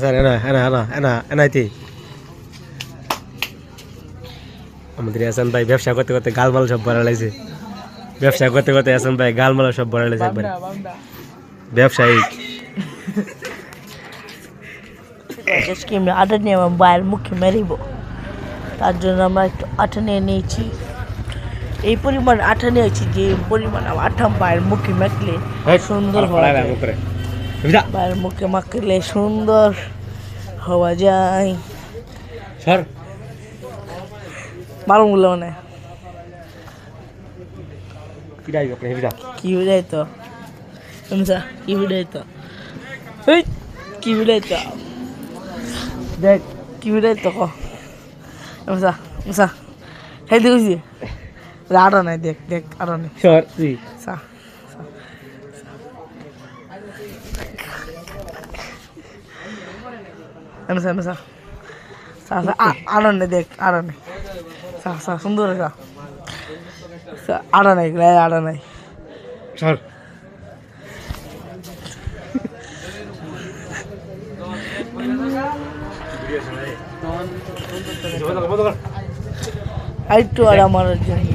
Sir এনা এনা এনা এনা এনাইতি আমাদের হাসান ভাই ব্যবসা করতে করতে গালমাল সব ভরা লাগছে। ব্যবসা করতে করতে হাসান ভাই গালমাল সব ভরা লাগছে একবার। ব্যবসায়ী আজকে আমি আটা নিয়ে আমার বাইরের মুখে মেরিব, তার জন্য আমরা একটু আটা নিয়ে নিয়েছি। এই পরিমাণ আটা নিয়েছি যে পরিমাণ আটা বাইরের মুখে মাখলে সুন্দর হওয়া যায়। বাইরের মুখে মাখলে সুন্দর হওয়া যায়। স্যার মালুমগুলো মানে কি বুঝাই তো কি বুঝাই তো কি বুঝাই তো দেখ কি বুঝাই তো কমসা মশা খাই দেখছি আরো নাই, দেখ দেখ আরো নেই আরো নেই, দেখ আরো নেই সুন্দর আরো নাই আরো নাই স্যার একটু আর আমার জন্য